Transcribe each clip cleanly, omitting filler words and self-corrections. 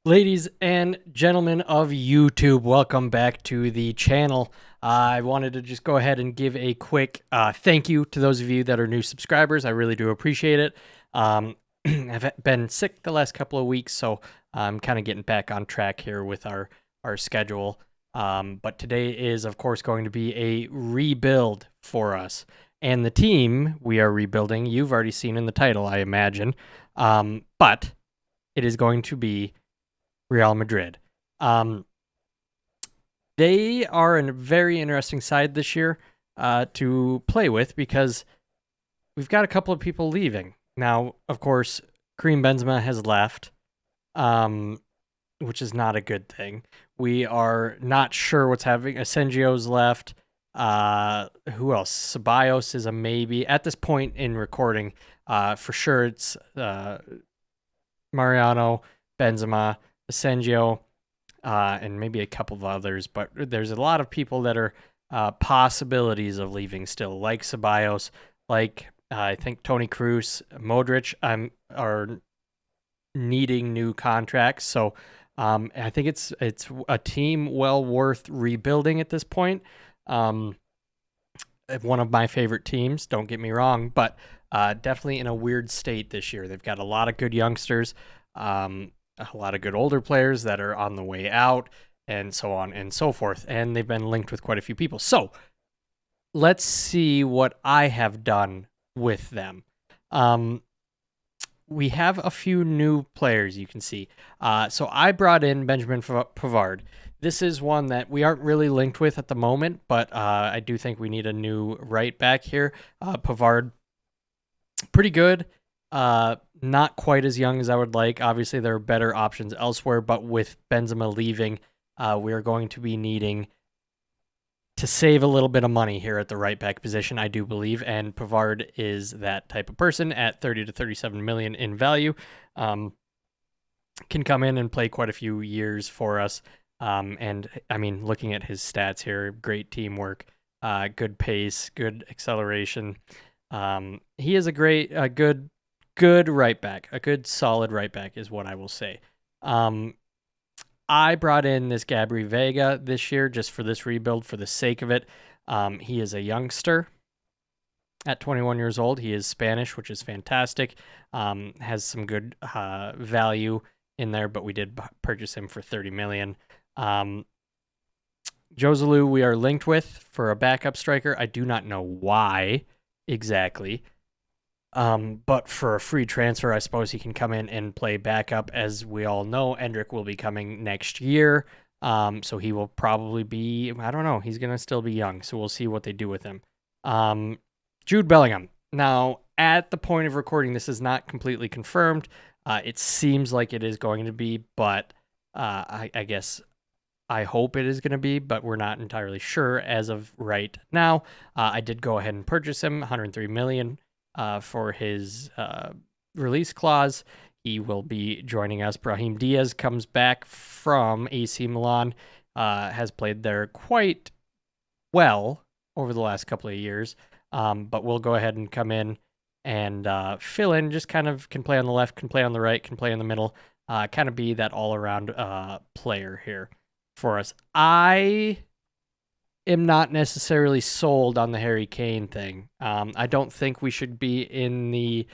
Ladies and gentlemen of YouTube, welcome back to the channel. I wanted to just go ahead and give a quick thank you to those of you that are new subscribers. I really do appreciate it. I've been sick the last couple of weeks, so I'm kind of getting back on track here with our schedule. But today is, of course, going to be a rebuild for us. And the team we are rebuilding, you've already seen in the title, I imagine. But it is going to be Real Madrid. They are a very interesting side this year to play with because we've got a couple of people leaving. Now, of course, Karim Benzema has left, which is not a good thing. We are not sure what's happening. Asensio's left. Who else? Ceballos is a maybe. At this point in recording, for sure it's Mariano, Benzema, Asensio, and maybe a couple of others, but there's a lot of people that are possibilities of leaving still, like Ceballos, like I think Toni Kroos, Modric are needing new contracts. So I think it's a team well worth rebuilding at this point. One of my favorite teams, don't get me wrong, but definitely in a weird state this year. They've got a lot of good youngsters. A lot of good older players that are on the way out, and so on and so forth. And they've been linked with quite a few people. So let's see what I have done with them. We have a few new players you can see. So I brought in Benjamin Pavard. This is one that we aren't really linked with at the moment, but I do think we need a new right back here. Pavard, pretty good. Not quite as young as I would like. Obviously, there are better options elsewhere, but with Benzema leaving, we are going to be needing to save a little bit of money here at the right back position, I do believe, and Pavard is that type of person at 30 to 37 million in value. Can come in and play quite a few years for us. And I mean, looking at his stats here, great teamwork, good pace, good acceleration. He is a good right back, a good solid right back is what I will say. I brought in this Gabri Vega this year just for this rebuild for the sake of it. He is a youngster at 21 years old. He is Spanish, which is fantastic. Has some good value in there, but we did purchase him for 30 million. Joselu we are linked with for a backup striker. I do not know why exactly. But for a free transfer, I suppose he can come in and play backup. As we all know, Endrick will be coming next year. So he will probably be, I don't know, he's going to still be young. So we'll see what they do with him. Jude Bellingham. Now, at the point of recording, this is not completely confirmed. It seems like it is going to be, but I guess I hope it is going to be, but we're not entirely sure as of right now. I did go ahead and purchase him, 103 million. For his release clause. He will be joining us. Brahim Diaz comes back from AC Milan, has played there quite well over the last couple of years, but we'll go ahead and come in and fill in, just kind of can play on the left, can play on the right, can play in the middle, kind of be that all-around player here for us. I am not necessarily sold on the Harry Kane thing. I don't think we should be in the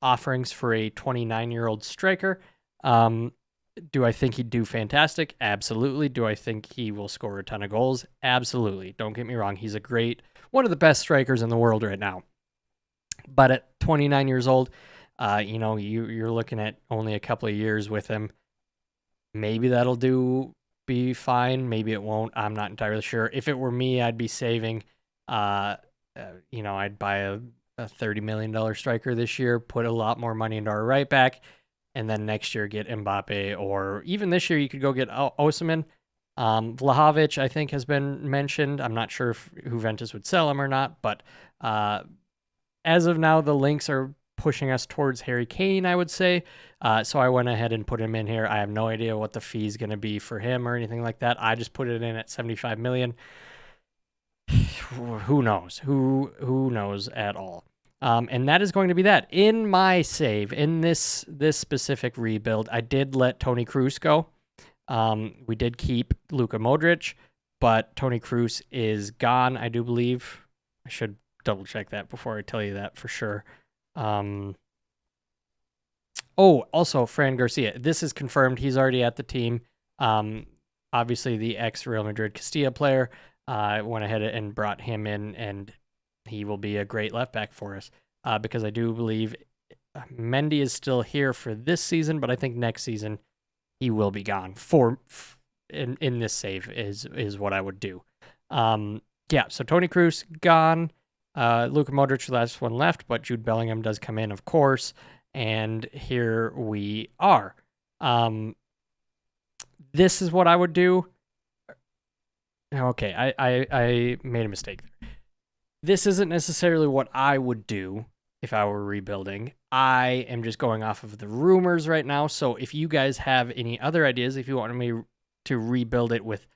offerings for a 29-year-old striker. Do I think he'd do fantastic? Absolutely. Do I think he will score a ton of goals? Absolutely. Don't get me wrong. He's one of the best strikers in the world right now. But at 29 years old, you're looking at only a couple of years with him. Maybe that'll be fine. Maybe it won't. I'm not entirely sure. If it were me, I'd be saving. I'd buy a $30 million striker this year, put a lot more money into our right back, and then next year get Mbappe, or even this year you could go get Osimhen. Vlahovic, I think, has been mentioned. I'm not sure if Juventus would sell him or not, but as of now, the links are pushing us towards Harry Kane, I would say. So I went ahead and put him in here. I have no idea what the fee is going to be for him or anything like that. I just put it in at 75 million. Who knows? Who knows at all? And that is going to be that. In my save, in this specific rebuild, I did let Toni Kroos go. We did keep Luka Modric, but Toni Kroos is gone, I do believe. I should double check that before I tell you that for sure. Also, Fran Garcia. This is confirmed. He's already at the team. Obviously, the ex-Real Madrid Castilla player went ahead and brought him in, and he will be a great left back for us because I do believe Mendy is still here for this season, but I think next season he will be gone in this save is what I would do. So Toni Kroos gone. Luka Modric, the last one left, but Jude Bellingham does come in, of course. And here we are. This is what I would do. Okay, I made a mistake there. This isn't necessarily what I would do if I were rebuilding. I am just going off of the rumors right now. So if you guys have any other ideas, if you want me to rebuild it with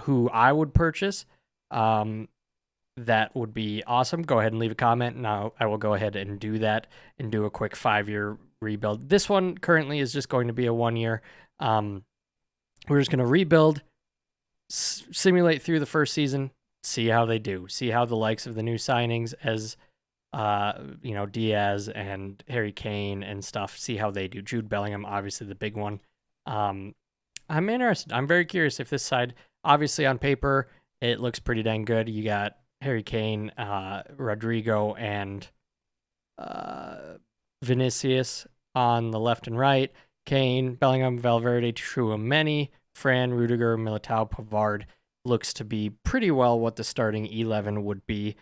who I would purchase, that would be awesome. Go ahead and leave a comment, and I will go ahead and do that and do a quick 5-year rebuild. This one currently is just going to be a 1-year. We're just going to rebuild, simulate through the first season, see how they do, see how the likes of the new signings as Diaz and Harry Kane and stuff, see how they do. Jude Bellingham, obviously the big one. I'm interested. I'm very curious if this side, obviously on paper, it looks pretty dang good. You got Harry Kane, Rodrigo, and Vinicius on the left and right. Kane, Bellingham, Valverde, Tchouaméni, Fran, Rudiger, Militao, Pavard. Looks to be pretty well what the starting 11 would be.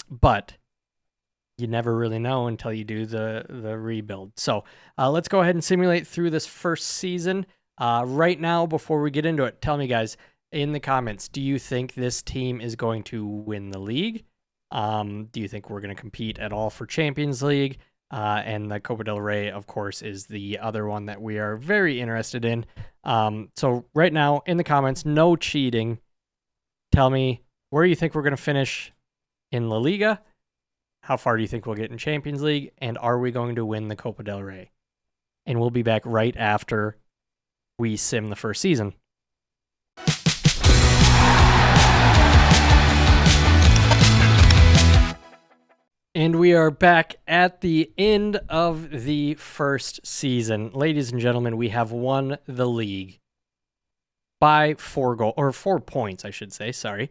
But you never really know until you do the rebuild. So let's go ahead and simulate through this first season. Right now, before we get into it, tell me, guys, in the comments, do you think this team is going to win the league? Do you think we're going to compete at all for Champions League? And the Copa del Rey, of course, is the other one that we are very interested in. So right now, in the comments, no cheating. Tell me, where do you think we're going to finish in La Liga? How far do you think we'll get in Champions League? And are we going to win the Copa del Rey? And we'll be back right after we sim the first season. And we are back at the end of the first season. Ladies and gentlemen, we have won the league by 4 points, I should say. Sorry.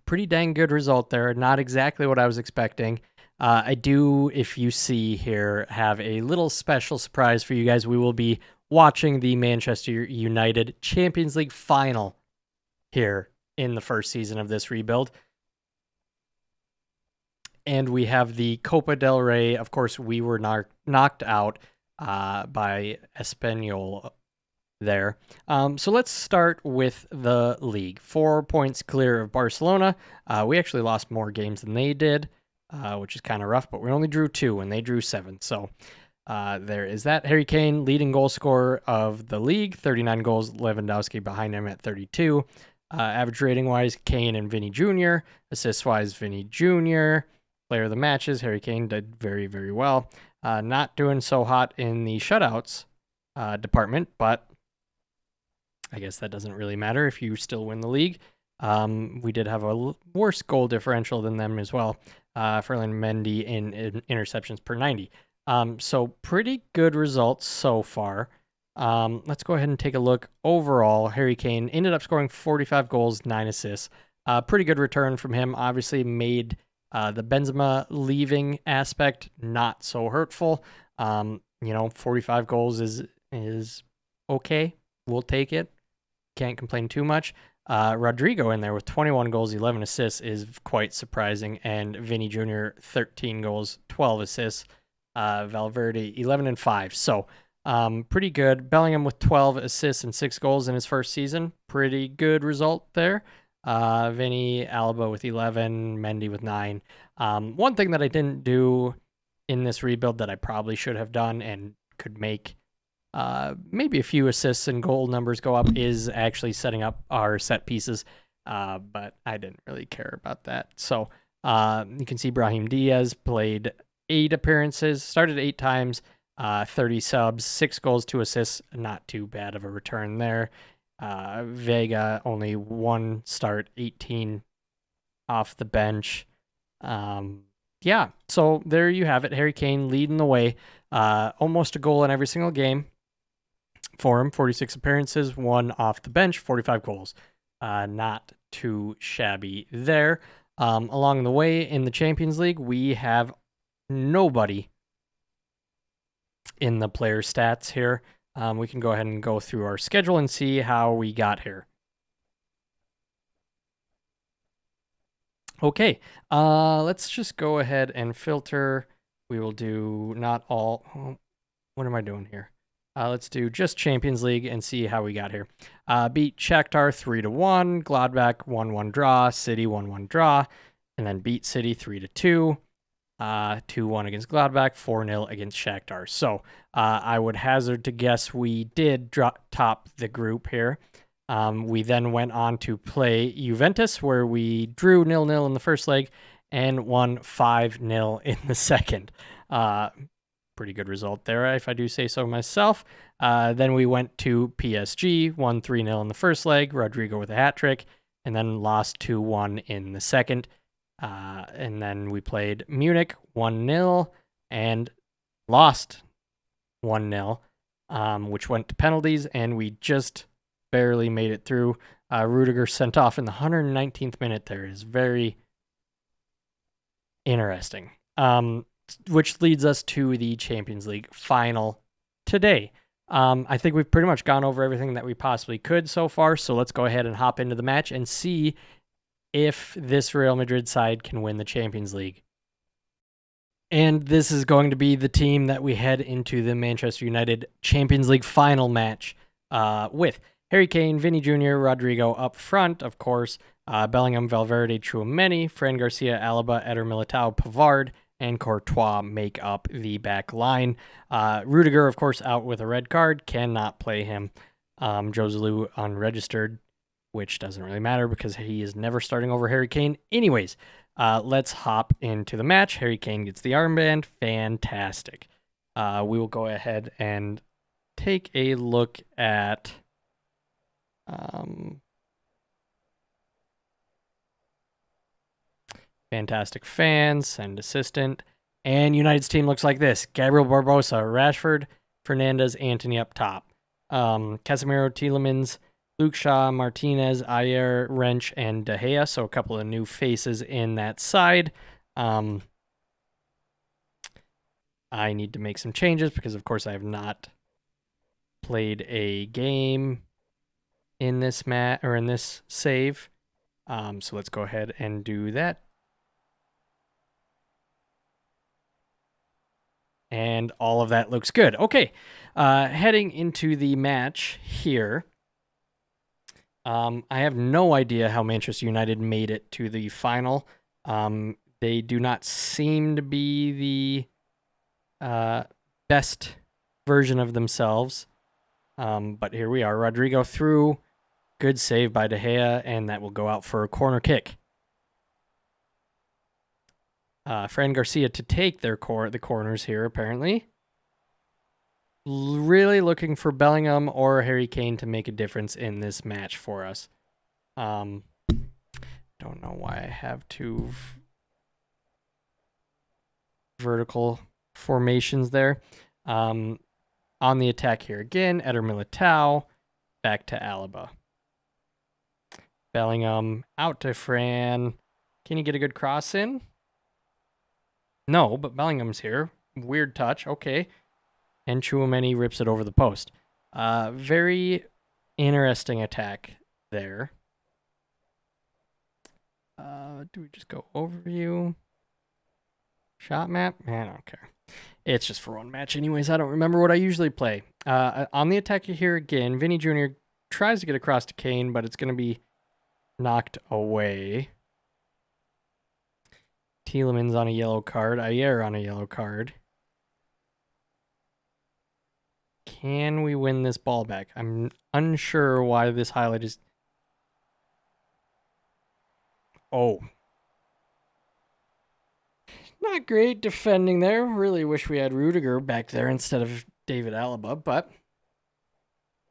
Pretty dang good result there. Not exactly what I was expecting. I do, if you see here, have a little special surprise for you guys. We will be watching the Manchester United Champions League final here in the first season of this rebuild. And we have the Copa del Rey. Of course, we were knocked out by Espanyol there. So let's start with the league. 4 points clear of Barcelona. We actually lost more games than they did, which is kind of rough, but we only drew 2 and they drew 7. So there is that. Harry Kane, leading goal scorer of the league, 39 goals. Lewandowski behind him at 32. Average rating-wise, Kane and Vinny Jr. Assist-wise, Vinny Jr. Player of the matches, Harry Kane did very, very well. Not doing so hot in the shutouts department, but I guess that doesn't really matter if you still win the league. We did have a worse goal differential than them as well. Ferland Mendy in interceptions per 90. So pretty good results so far. Let's go ahead and take a look. Overall, Harry Kane ended up scoring 45 goals, 9 assists. Pretty good return from him. Obviously made the Benzema leaving aspect not so hurtful. 45 goals is okay. We'll take it. Can't complain too much. Rodrigo in there with 21 goals, 11 assists is quite surprising. And Vinny Jr., 13 goals, 12 assists. Valverde, 11 and 5. So pretty good. Bellingham with 12 assists and 6 goals in his first season. Pretty good result there. Vinny, Alaba with 11, Mendy with 9. One thing that I didn't do in this rebuild that I probably should have done and could make maybe a few assists and goal numbers go up is actually setting up our set pieces, but I didn't really care about that. So You can see Brahim Diaz played 8 appearances, started 8 times, 30 subs, 6 goals, 2 assists. Not too bad of a return there. Vega only 1 start, 18 off the bench. Yeah, so there you have it. Harry Kane leading the way. Almost a goal in every single game for him. 46 appearances, 1 off the bench, 45 goals. Not too shabby there. Along the way in the Champions League, we have nobody in the player stats here. We can go ahead and go through our schedule and see how we got here. Okay, let's just go ahead and filter. We will do not all. What am I doing here? Let's do just Champions League and see how we got here. Beat Shakhtar 3-1, Gladbach 1-1 draw, City 1-1 draw, and then beat City 3-2, 2-1 against Gladbach, 4-0 against Shakhtar. So I would hazard to guess we did top the group here. We then went on to play Juventus, where we drew 0-0 in the first leg and won 5-0 in the second. Pretty good result there, if I do say so myself. Then we went to PSG, won 3-0 in the first leg, Rodrigo with a hat trick, and then lost 2-1 in the second. And then we played Munich, 1-0, and lost 1-0, which went to penalties, and we just barely made it through. Rudiger sent off in the 119th minute there. Is very interesting. Which leads us to the Champions League final today. I think we've pretty much gone over everything that we possibly could so far, so let's go ahead and hop into the match and see if this Real Madrid side can win the Champions League. And this is going to be the team that we head into the Manchester United Champions League final match with. Harry Kane, Vinny Jr., Rodrigo up front, of course, Bellingham, Valverde, Tchouaméni, Fran Garcia, Alaba, Eder Militao, Pavard, and Courtois make up the back line. Rudiger, of course, out with a red card, cannot play him. Joselu unregistered, which doesn't really matter because he is never starting over Harry Kane. Anyways, let's hop into the match. Harry Kane gets the armband. Fantastic. We will go ahead and take a look at fantastic fans, send assistant, and United's team looks like this. Gabriel Barbosa, Rashford, Fernandez, Antony up top. Casemiro, Tielemans, Luke Shaw, Martinez, Ayer, Wrench, and De Gea. So a couple of new faces in that side. I need to make some changes because, of course, I have not played a game in this or in this save. So let's go ahead and do that. And all of that looks good. Okay, heading into the match here. I have no idea how Manchester United made it to the final. They do not seem to be the best version of themselves. But here we are. Rodrigo through. Good save by De Gea, and that will go out for a corner kick. Fran Garcia to take the corners here, apparently. Really looking for Bellingham or Harry Kane to make a difference in this match for us. Don't know why I have two vertical formations there. On the attack here again, Eder Militao, back to Alaba. Bellingham out to Fran. Can you get a good cross in? No, but Bellingham's here. Weird touch. Okay. And Tchouaméni rips it over the post. Very interesting attack there. Do we just go overview? Shot map? Man, I don't care. It's just for one match anyways. I don't remember what I usually play. On the attack here again, Vinny Jr. tries to get across to Kane, but it's going to be knocked away. Tielemans on a yellow card. Ayer on a yellow card. Can we win this ball back? I'm unsure why this highlight is... Oh. Not great defending there. Really wish we had Rudiger back there instead of David Alaba, but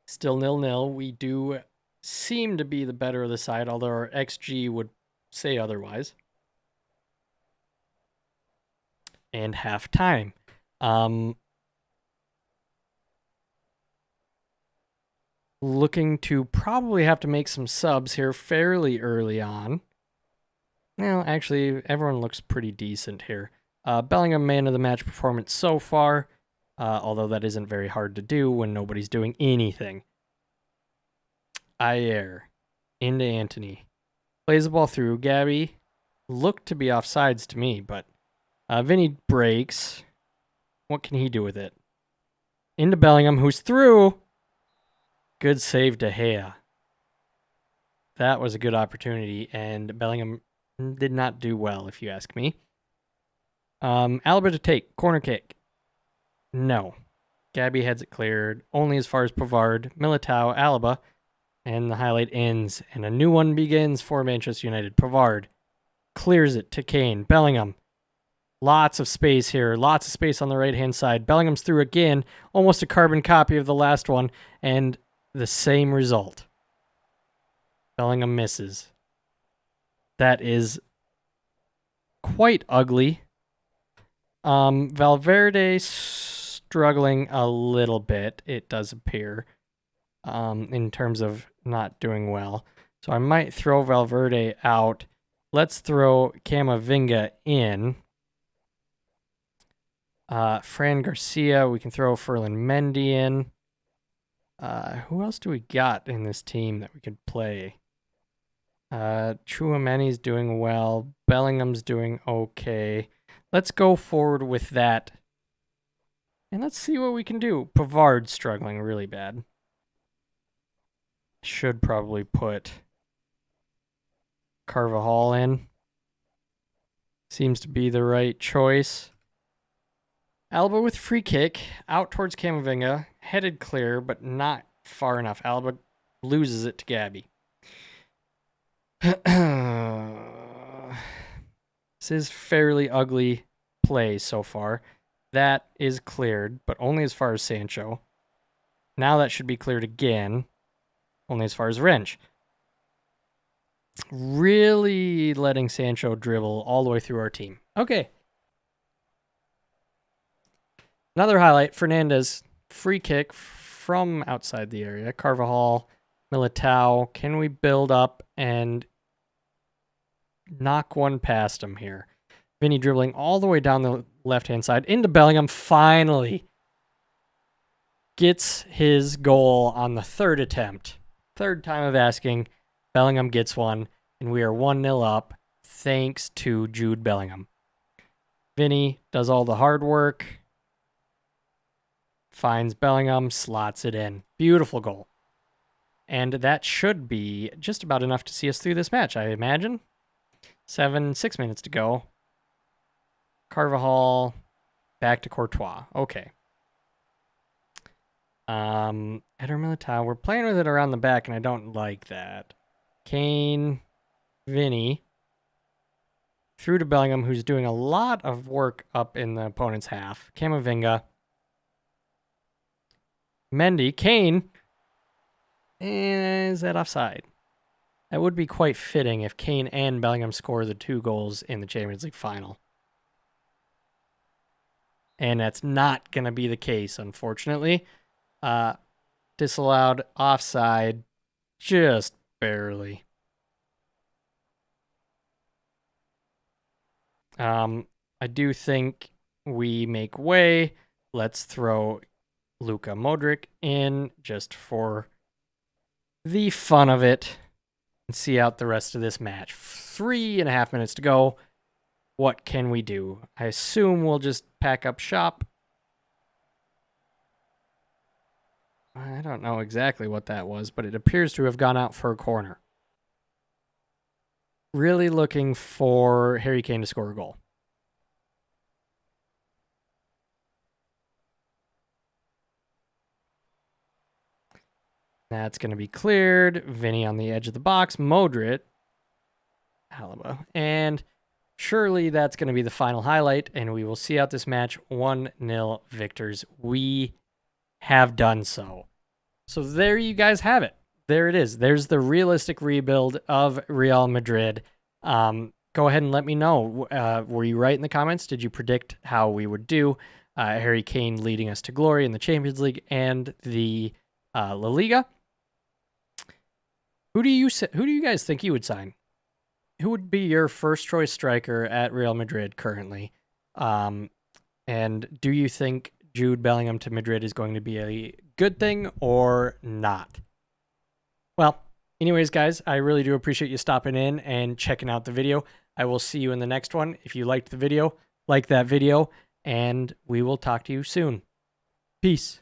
still 0-0. We do seem to be the better of the side, although our XG would say otherwise. And half time. Looking to probably have to make some subs here fairly early on. Well, actually, everyone looks pretty decent here. Bellingham, man of the match performance so far, although that isn't very hard to do when nobody's doing anything. Ayer into Antony. Plays the ball through. Gabby looked to be offsides to me, but Vinny breaks. What can he do with it? Into Bellingham, who's through. Good save, De Gea. That was a good opportunity, and Bellingham did not do well, if you ask me. Alaba to take. Corner kick. No. Gabby heads it cleared. Only as far as Pavard, Militao, Alaba. And the highlight ends, and a new one begins for Manchester United. Pavard clears it to Kane. Bellingham. Lots of space here. Lots of space on the right-hand side. Bellingham's through again. Almost a carbon copy of the last one. And the same result. Bellingham misses. That is quite ugly. Valverde struggling a little bit, it does appear, in terms of not doing well. So I might throw Valverde out. Let's throw Camavinga in. Fran Garcia, we can throw Ferland Mendy in. Who else do we got in this team that we could play? Chouameni's doing well. Bellingham's doing okay. Let's go forward with that. And let's see what we can do. Pavard's struggling really bad. Should probably put Carvajal in. Seems to be the right choice. Alaba with free kick. Out towards Camavinga. Headed clear, but not far enough. Alaba loses it to Gabby. This is fairly ugly play so far. That is cleared, but only as far as Sancho. Now that should be cleared again. Only as far as Wrench. Really letting Sancho dribble all the way through our team. Okay. Another highlight, Fernandez. Free kick from outside the area. Carvajal, Militao. Can we build up and knock one past him here? Vinny dribbling all the way down the left-hand side into Bellingham. Finally gets his goal on the third attempt. Third time of asking. Bellingham gets one, and we are 1-0 up thanks to Jude Bellingham. Vinny does all the hard work. Finds Bellingham, slots it in. Beautiful goal. And that should be just about enough to see us through this match, I imagine. 6 minutes to go. Carvajal, back to Courtois. Okay. Eder Militao. We're playing with it around the back, and I don't like that. Kane, Vinny. Through to Bellingham, who's doing a lot of work up in the opponent's half. Camavinga. Mendy. Kane. Is that offside? That would be quite fitting if Kane and Bellingham score the 2 goals in the Champions League final. And that's not going to be the case, unfortunately. Disallowed offside just barely. I do think we make way. Let's throw Luka Modric in just for the fun of it and see out the rest of this match. 3.5 minutes to go. What can we do? I assume we'll just pack up shop. I don't know exactly what that was, but it appears to have gone out for a corner. Really looking for Harry Kane to score a goal. That's going to be cleared. Vinny on the edge of the box. Modric. Alaba. And surely that's going to be the final highlight, and we will see out this match 1-0 victors. We have done so. So there you guys have it. There it is. There's the realistic rebuild of Real Madrid. Go ahead and let me know. Were you right in the comments? Did you predict how we would do? Harry Kane leading us to glory in the Champions League and the La Liga. Who do you guys think you would sign? Who would be your first choice striker at Real Madrid currently? And do you think Jude Bellingham to Madrid is going to be a good thing or not? Well, anyways, guys, I really do appreciate you stopping in and checking out the video. I will see you in the next one. If you liked the video, like that video, and we will talk to you soon. Peace.